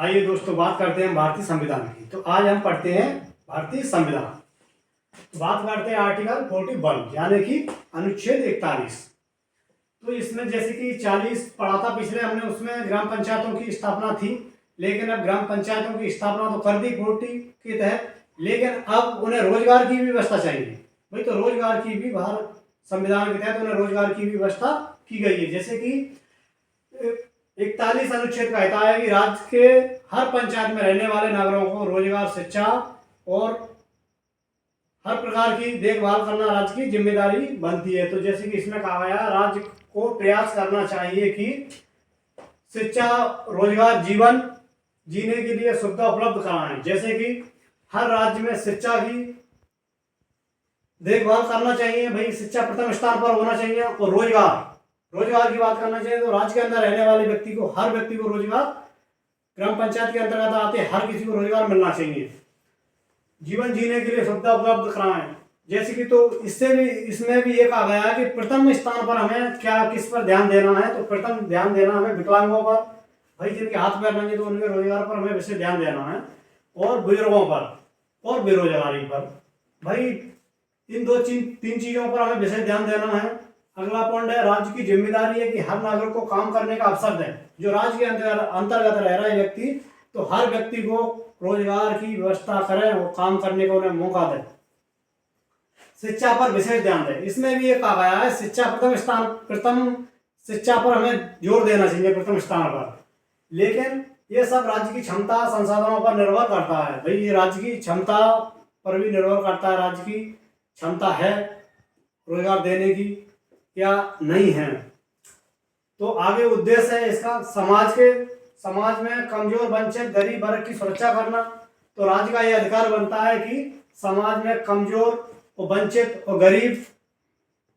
आइए दोस्तों, बात करते हैं भारतीय संविधान की। तो आज हम पढ़ते हैं भारतीय संविधान। तो बात करते हैं आर्टिकल 41 यानी कि अनुच्छेद 41। तो इसमें जैसे कि 40 पढ़ा था पिछले हमने, उसमें ग्राम पंचायतों की स्थापना थी। लेकिन अब ग्राम पंचायतों की स्थापना तो कर दी 40 के तहत, लेकिन अब उन्हें रोजगार की भी व्यवस्था चाहिए। भाई तो रोजगार की भी भारत संविधान के तहत उन्हें रोजगार की भी व्यवस्था की गई है। जैसे कि 41 अनुच्छेद कहता है कि राज्य के हर पंचायत में रहने वाले नागरिकों को रोजगार, शिक्षा और हर प्रकार की देखभाल करना राज्य की जिम्मेदारी बनती है। तो जैसे कि इसमें कहा गया, राज्य को प्रयास करना चाहिए कि शिक्षा, रोजगार, जीवन जीने के लिए सुविधा उपलब्ध कराएं। जैसे कि हर राज्य में शिक्षा की देखभाल करना चाहिए, भाई शिक्षा प्रथम स्थान पर होना चाहिए। और रोजगार की बात करना चाहिए तो राज्य के अंदर रहने वाले व्यक्ति को, हर व्यक्ति को रोजगार, ग्राम पंचायत के अंतर्गत आते हर किसी को रोजगार मिलना चाहिए। जीवन जीने के लिए सुविधा उपलब्ध कराएं। जैसे कि तो इसमें भी ये कहा गया है कि प्रथम स्थान पर हमें किस पर ध्यान देना है। तो प्रथम ध्यान देना हमें विकलांगों पर, भाई जिनके हाथ पैर नहीं है तो उनके रोजगार पर हमें विशेष ध्यान देना है, और बुजुर्गों पर और बेरोजगारी पर। भाई इन तीन चीजों पर हमें विशेष ध्यान देना है। अगला पॉइंट है, राज्य की जिम्मेदारी है कि हर नागरिक को काम करने का अवसर दें। जो राज्य के अंतर्गत रह रहा है व्यक्ति, तो हर व्यक्ति को रोजगार की व्यवस्था करें और काम करने का उन्हें मौका दें। शिक्षा पर विशेष ध्यान दें। इसमें भी ये कहा गया है शिक्षा प्रथम शिक्षा पर हमें जोर देना चाहिए, प्रथम स्थान पर। लेकिन ये सब राज्य की क्षमता, संसाधनों पर निर्भर करता है। भाई ये राज्य की क्षमता पर भी निर्भर करता है, राज्य की क्षमता है रोजगार देने की या नहीं है। तो आगे उद्देश्य है इसका, समाज में कमजोर, वंचित, गरीब वर्ग की सुरक्षा करना। तो राज्य का यह अधिकार बनता है कि समाज में कमजोर और वंचित और गरीब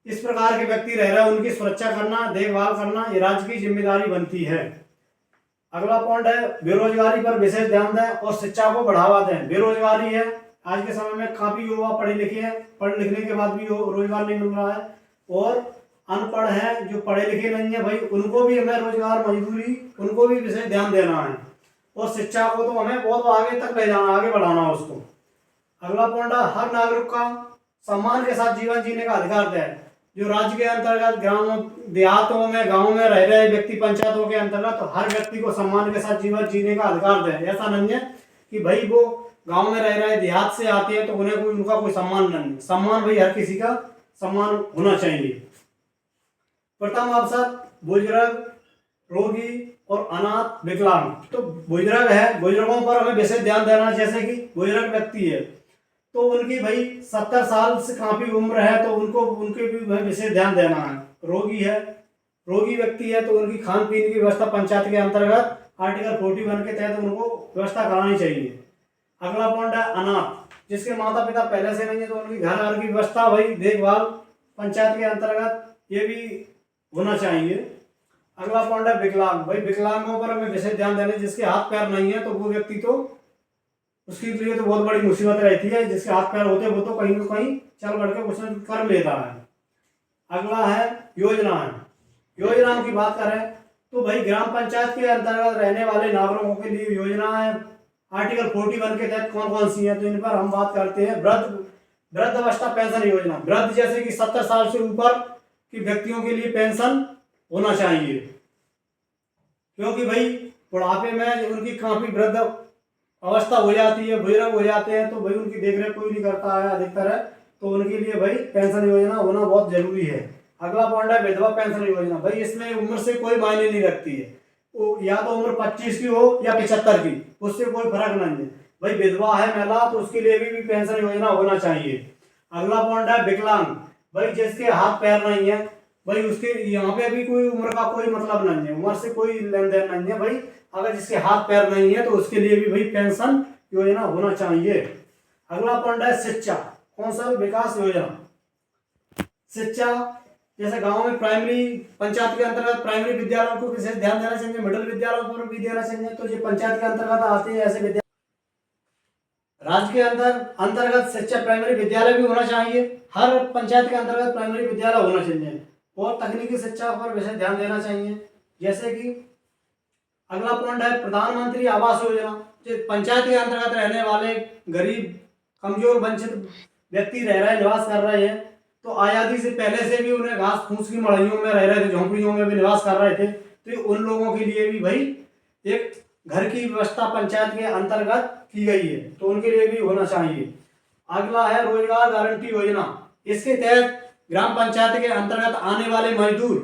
इस प्रकार के व्यक्ति रह रहे हैं, उनकी सुरक्षा करना, देखभाल करना, ये राज्य की जिम्मेदारी बनती है। अगला पॉइंट है, बेरोजगारी पर विशेष ध्यान दें और शिक्षा को बढ़ावा दें। बेरोजगारी है, आज के समय में काफी युवा पढ़े लिखे हैं, पढ़ लिखने के बाद भी रोजगार नहीं मिल रहा है। और अनपढ़ हैं, जो पढ़े लिखे नहीं है, भाई उनको भी हमें रोजगार, मजदूरी, उनको भी विशेष ध्यान देना है। और शिक्षा को तो हमें बहुत आगे तक ले जाना, आगे बढ़ाना उसको। अगला पॉइंट है, हर नागरिक का सम्मान के साथ जीवन जीने का अधिकार है। जो राज्य के अंतर्गत ग्रामों, देहातों में, गाँव में रह रहे व्यक्ति, पंचायतों के अंतर्गत, तो हर व्यक्ति को सम्मान के साथ जीवन जीने का अधिकार है। ऐसा नहीं है कि भाई वो गांव में रह रहे, देहात से आते हैं तो उन्हें उनका कोई सम्मान नहीं। सम्मान भाई हर किसी का सम्मान होना चाहिए। प्रथम अवसर बुजुर्ग, रोगी और अनाथ, विकलांग। तो बुजुर्ग है, बुजुर्गों पर हमें विशेष ध्यान देना। जैसे कि बुजुर्ग व्यक्ति है तो उनकी भाई 70 साल से काफी उम्र है, तो उनके भी विशेष ध्यान देना है। रोगी व्यक्ति है तो उनकी खान पीन की व्यवस्था पंचायत के अंतर्गत आर्टिकल 41 के तहत उनको व्यवस्था करानी चाहिए। अगला पॉइंट है अनाथ, जिसके माता पिता पहले से नहीं है तो उनकी घर की व्यवस्था, भाई देखभाल पंचायत के अंतर्गत ये भी होना चाहिए। अगला पॉइंट है विकलांग, भाई विकलांगों पर हमें विशेष ध्यान देना। जिसके हाथ पैर नहीं है तो वो व्यक्ति तो उसके लिए तो बहुत बड़ी मुसीबत रहती है। जिसके हाथ पैर होते वो तो कहीं ना कहीं चल बढ़ के कुछ कर लेता है। अगला है योजनाओं की बात करें तो भाई ग्राम पंचायत के अंतर्गत रहने वाले नागरिकों के लिए योजनाएं आर्टिकल 41 के तहत कौन कौन सी है। तो इन पर हम बात करते हैं। वृद्धावस्था पेंशन योजना, वृद्ध जैसे कि 70 साल से ऊपर के व्यक्तियों के लिए पेंशन होना चाहिए, क्योंकि भाई बुढ़ापे में उनकी काफी वृद्ध अवस्था हो जाती है, बुजुर्ग हो जाते हैं, तो भाई उनकी देखरेख कोई नहीं करता है अधिकतर है, तो उनके लिए भाई पेंशन योजना होना बहुत जरूरी है। अगला पॉइंट है विधवा पेंशन योजना, भाई इसमें उम्र से कोई मायने नहीं रखती है, या तो उम्र 25 की हो या 75 की, उससे कोई फर्क नहीं है। भाई विधवा है महिला तो उसके लिए भी पेंशन योजना होना चाहिए। अगला पॉइंट है विकलांग, भाई जिसके हाथ पैर नहीं है, भाई उसके यहाँ पे भी कोई उम्र का कोई मतलब नहीं है, उम्र से कोई लेन देन नहीं है। भाई अगर जिसके हाथ पैर नहीं है तो उसके लिए भी भाई पेंशन योजना होना चाहिए। अगला पॉइंट है शिक्षा, कौशल विकास योजना। शिक्षा जैसे गांव में प्राइमरी, पंचायत के अंतर्गत प्राइमरी विद्यालयों को विशेष ध्यान देना चाहिए, मिडिल विद्यालयों पर भी देना चाहिए। तो ये पंचायत के अंतर्गत आते हैं ऐसे विद्यालय। राज्य के अंतर्गत शिक्षा प्राइमरी विद्यालय भी होना चाहिए, हर पंचायत के अंतर्गत प्राइमरी विद्यालय होना चाहिए। और तकनीकी शिक्षा पर विशेष ध्यान देना चाहिए। जैसे कि अगला पॉइंट है प्रधानमंत्री आवास योजना। जो पंचायत के अंतर्गत रहने वाले गरीब, कमजोर, वंचित व्यक्ति रह रहे, निवास कर रहे हैं, तो आज़ादी से पहले से भी उन्हें घास फूस की मड़ाइयों में रह रहे थे, झोंपड़ियों में भी निवास कर रहे थे, तो उन लोगों के लिए भी भाई एक घर की व्यवस्था पंचायत के अंतर्गत की गई है, तो उनके लिए भी होना चाहिए। अगला है रोजगार गारंटी योजना। इसके तहत ग्राम पंचायत के अंतर्गत आने वाले मजदूर,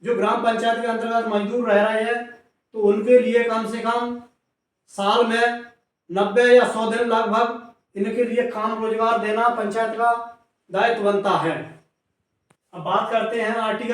जो ग्राम पंचायत के अंतर्गत मजदूर रह रहे हैं, तो उनके लिए कम से कम साल में 90 या 100 दिन लगभग इनके लिए काम रोजगार देना पंचायत का दायित्व बनता है। अब बात करते हैं आर्टिकल